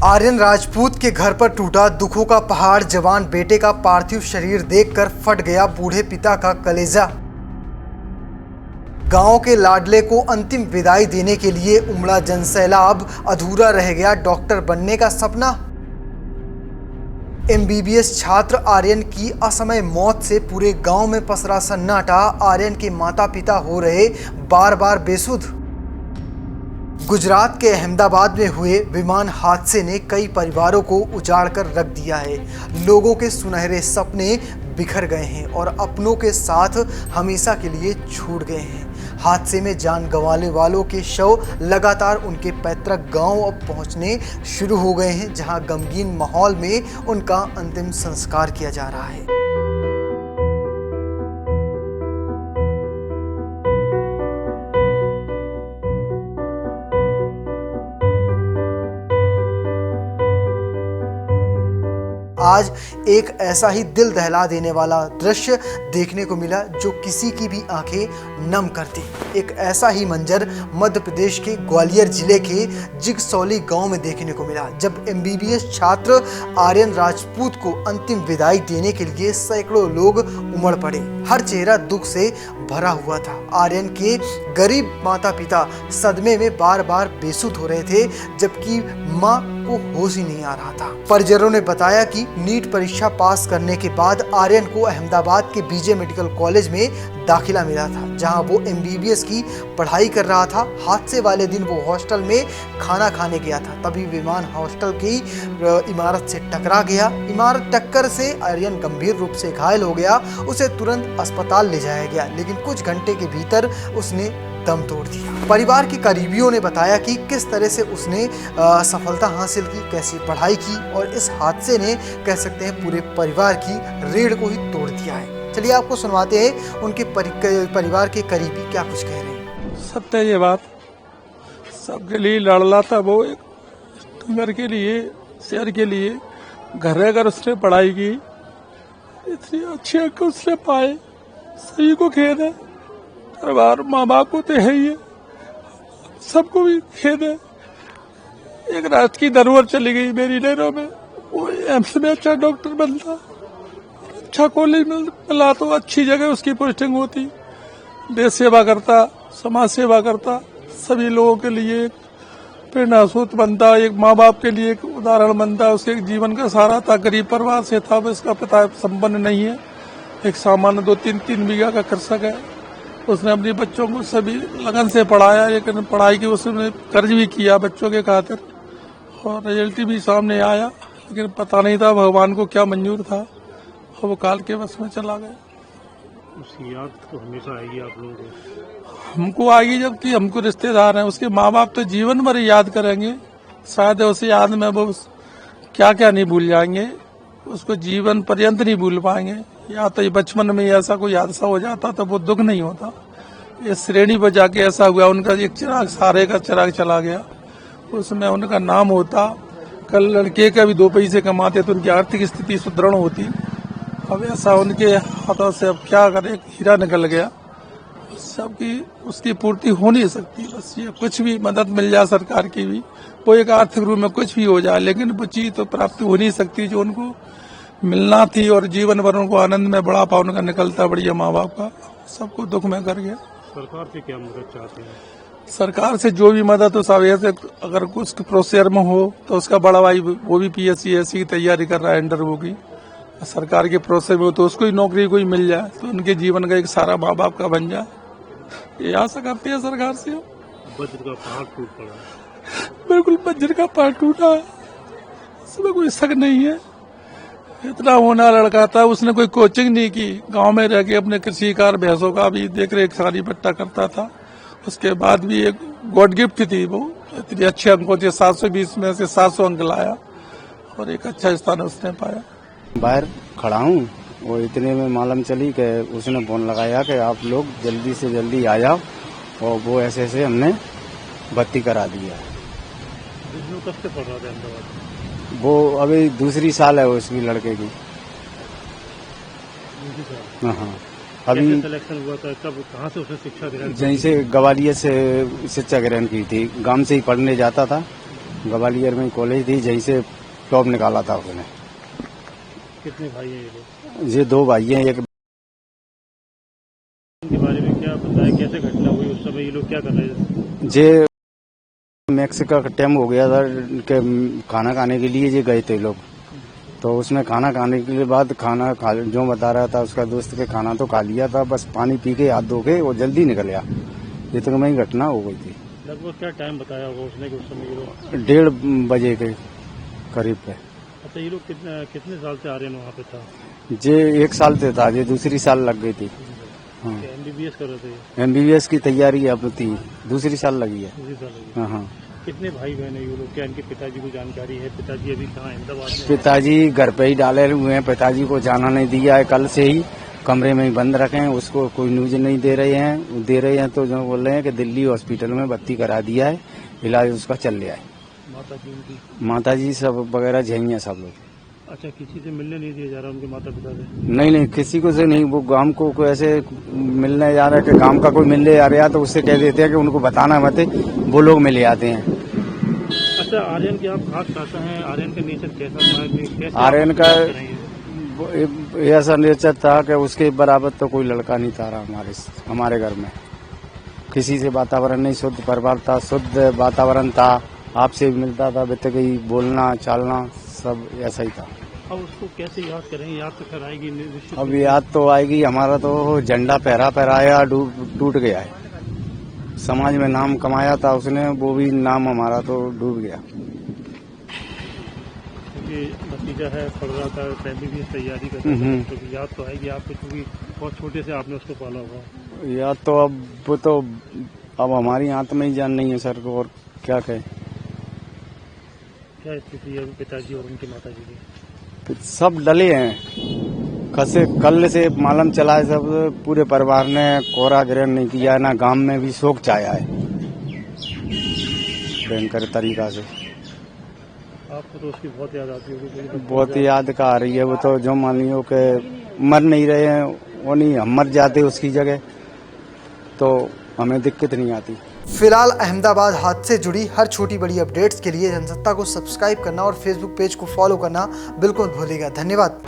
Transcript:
आर्यन राजपूत के घर पर टूटा दुखों का पहाड़। जवान बेटे का पार्थिव शरीर देखकर फट गया बूढ़े पिता का कलेजा। गांव के लाडले को अंतिम विदाई देने के लिए उमड़ा जनसैलाब। अधूरा रह गया डॉक्टर बनने का सपना। एमबीबीएस छात्र आर्यन की असमय मौत से पूरे गांव में पसरा सन्नाटा। आर्यन के माता पिता हो रहे बार बार बेसुध। गुजरात के अहमदाबाद में हुए विमान हादसे ने कई परिवारों को उजाड़ कर रख दिया है। लोगों के सुनहरे सपने बिखर गए हैं और अपनों के साथ हमेशा के लिए छूट गए हैं। हादसे में जान गंवाने वालों के शव लगातार उनके पैतृक गांव अब पहुंचने शुरू हो गए हैं, जहां गमगीन माहौल में उनका अंतिम संस्कार किया जा रहा है। आज एक ऐसा ही दिल दहला देने वाला दृश्य देखने को मिला जो किसी की भी आंखें नम करती। एक ऐसा ही मंजर मध्य प्रदेश के ग्वालियर जिले के जिगसौली गांव में देखने को मिला, जब एमबीबीएस छात्र आर्यन राजपूत को अंतिम विदाई देने के लिए सैकड़ों लोग उमड़ पड़े। हर चेहरा दुख से भरा हुआ था। आर्यन के गरीब माता पिता सदमे में बार बार बेसुध हो रहे थे, जबकि मां को होश ही नहीं आ रहा था। परिजनों ने बताया कि नीट परीक्षा पास करने के बाद आर्यन को अहमदाबाद के बीजे मेडिकल कॉलेज में दाखिला मिला था, जहां वो एमबीबीएस की पढ़ाई कर रहा था। हादसे वाले दिन वो हॉस्टल में खाना खाने गया था, तभी विमान हॉस्टल की इमारत से टकरा गया। इमारत टक्कर से आर्यन गंभीर रूप से घायल हो गया। उसे तुरंत अस्पताल ले जाया गया, लेकिन कुछ घंटे के भीतर उसने दम तोड़ दिया। परिवार के करीबियों ने बताया कि किस तरह से उसने सफलता हासिल की, कैसी पढ़ाई की, और इस हादसे ने कह सकते हैं पूरे परिवार की रीढ़ को ही तोड़ दिया है। चलिए आपको सुनवाते हैं उनके परिवार के करीबी क्या कुछ कह रहे हैं। सत्य ये बात, सबके लिए लड़ था वो, एक घर के लिए, शहर के लिए। घर अगर उसने पढ़ाई की, इतनी अच्छी अंक उसने पाए, सभी को खेद है। परिवार माँ बाप को तो है ही है, सबको भी खेद है। एक राष्ट्र की धरोहर चली गई मेरी नहरों में। वो एम्स में अच्छा डॉक्टर बनता, अच्छा कॉलेज मिला तो अच्छी जगह उसकी पोस्टिंग होती, देश सेवा करता, समाज सेवा करता, सभी लोगों के लिए एक प्रेरणा स्रोत बनता, एक माँ बाप के लिए एक उदाहरण बनता। उसके जीवन का सहारा था। गरीब परिवार से था, उसका पिता संपन्न नहीं है, एक सामान्य 2-3 बीघा का कृषक है। उसने अपने बच्चों को सभी लगन से पढ़ाया, लेकिन पढ़ाई की उसने कर्ज भी किया बच्चों के खातिर, और रिजल्ट भी सामने आया, लेकिन पता नहीं था भगवान को क्या मंजूर था, और वो काल के बस में चला गया। उसकी याद तो हमेशा आएगी आप लोगों को। हमको आएगी, जबकि हमको रिश्तेदार हैं। उसके माँ बाप तो जीवन भर याद करेंगे, शायद उसे याद में वो क्या क्या नहीं भूल जाएंगे, उसको जीवन पर्यंत नहीं भूल पाएंगे। या तो बचपन में ऐसा कोई हादसा हो जाता तो वो दुख नहीं होता। इस श्रेणी पर जाके ऐसा हुआ, उनका एक चिराग, सारे का चिराग चला गया। उसमें उनका नाम होता, कल लड़के का भी 2 पैसे कमाते तो उनकी आर्थिक स्थिति सुदृढ़ होती। अब ऐसा उनके हाथों से अब क्या करे, हीरा निकल गया। सबकी उसकी पूर्ति हो नहीं सकती। बस ये कुछ भी मदद मिल जाए सरकार की भी, वो एक आर्थिक रूप में कुछ भी हो जाए, लेकिन वो चीज तो प्राप्ति हो नहीं सकती जो उनको मिलना थी। और जीवन भर उनको आनंद में बढ़ापा उनका निकलता बढ़िया माँ बाप का, सबको दुख में कर गया। सरकार से क्या मदद चाहते हैं? सरकार से जो भी मदद हो, सब ऐसे अगर कुछ प्रोसेस में हो तो उसका बड़ा भाई वो भी पीएससी ऐसी की तैयारी कर रहा है इंटरव्यू की, सरकार के प्रोसेस में हो तो उसको ही नौकरी कोई मिल जाए तो उनके जीवन का एक सारा माँ बाप का बन जाए, ये आशा करती है सरकार से। वज्र का पहाड़ टूट पड़ा। बिल्कुल वज्र का पहाड़ टूटा है, इसमें कोई शक नहीं है। इतना होना लड़का था, उसने कोई कोचिंग नहीं की, गांव में रह के अपने कृषि कार्य भैंसों का भी देख रेख सारी बट्टा करता था। उसके बाद भी एक गॉड गिफ्ट थी वो, इतने अच्छे अंकों से 720 में से 700 अंक लाया और एक अच्छा स्थान उसने पाया। बाहर खड़ा हूँ, वो इतने में मालूम चली कि उसने फोन लगाया कि आप लोग जल्दी से जल्दी आ जाओ, और वो ऐसे हमने भर्ती करा दिया। कब से पढ़ रहा था अहमदाबाद? वो अभी दूसरी साल है उसकी लड़के की। हाँ, अभी सिलेक्शन हुआ था, कब, कहाँ से उसने शिक्षा ग्रहण की? जैसे ग्वालियर से शिक्षा ग्रहण की थी, गांव से ही पढ़ने जाता था, ग्वालियर में कॉलेज थी, जहीं से टॉप निकाला था उसने। कितने भाई हैं ये लोग? ये 2 भाई हैं, एक इनके बारे में क्या पता है, कैसे घटना हुई उस समय, ये लोग क्या कर रहे थे? जे मैक्स का टाइम हो गया था कि खाना खाने के लिए ये गए थे लोग, तो उसमें खाना खाने के बाद खाना खा जो बता रहा था उसका दोस्त के खाना तो खा लिया था, बस पानी पी के हाथ धो के वो जल्दी निकल गया। इतने में ही घटना हो गई थी। लगभग क्या टाइम बताया होगा उसने कि उस समय ये लोग? 1:30 बजे के करीब पे। अच्छा, ये लोग कितने साल से आर्यन वहाँ पे था? जे 1 साल से था, जे दूसरी साल लग गई थी। हाँ, MBBS कर रहे थे? MBBS की तैयारी अब थी, दूसरी साल लगी है। दूसरी साल लगी। हाँ हाँ। कितने भाई बहन है ये लोग? क्या इनके पिताजी को जानकारी है? पिताजी अभी कहाँ, अहमदाबाद में? पिताजी घर पे ही डाले हुए हैं, पिताजी को जाना नहीं दिया है, कल से ही कमरे में ही बंद रखे हैं, उसको कोई न्यूज नहीं दे रहे हैं तो जो बोल रहे हैं कि दिल्ली हॉस्पिटल में भर्ती करा दिया है, इलाज उसका चल रहा है। माता जी उनकी? माता जी सब वगैरह यहीं है सब लोग। अच्छा, किसी से मिलने नहीं दिया जा रहा उनके माता पिता से? नहीं, किसी को से नहीं, वो गांव को कोई ऐसे मिलने जा रहा है कि गांव का कोई मिलने जा रहा है तो उससे कह देते हैं कि उनको बताना मत, वो लोग मिले आते हैं। अच्छा, आर्यन की आप खास चाहते हैं, आर्यन का नेचर कैसा था? कैसे आर्यन आप का बात करेंगे? ऐसा नेचर था कि उसके बराबर तो कोई लड़का नहीं था हमारे घर में। किसी से वातावरण नहीं, शुद्ध परिवार था, शुद्ध वातावरण था, आपसे भी मिलता था, बेटे गई बोलना चालना सब ऐसा ही था। अब उसको कैसे याद करेंगे? याद तो खैर आएगी निश्चित। अब याद तो आएगी, हमारा तो झंडा फहराया टूट गया है। समाज में नाम कमाया था उसने, वो भी नाम हमारा तो डूब गया। क्योंकि नतीजा है, पढ़ रहा था, MBBS तैयारी करता था, तो याद तो आएगी आपको, क्योंकि बहुत छोटे से आपने उसको पाला होगा। याद तो अब हमारी आंत में ही जान नहीं है सर को, और क्या कहे। क्या स्थिति है पिताजी और उनकी माता जी की? सब डले हैं, कल से मालूम चला है, सब पूरे परिवार ने कोरा ग्रहण नहीं किया, ना गांव में भी शोक छाया है भयंकर तरीका से। आपको तो उसकी बहुत याद आती होगी? बहुत याद का आ रही है, वो तो जो मान लियो कि मर नहीं रहे हैं, वो नहीं हम मर जाते उसकी जगह तो हमें दिक्कत नहीं आती। फिलहाल अहमदाबाद हादसे से जुड़ी हर छोटी बड़ी अपडेट्स के लिए जनसत्ता को सब्सक्राइब करना और फेसबुक पेज को फॉलो करना बिल्कुल भूलिएगा। धन्यवाद।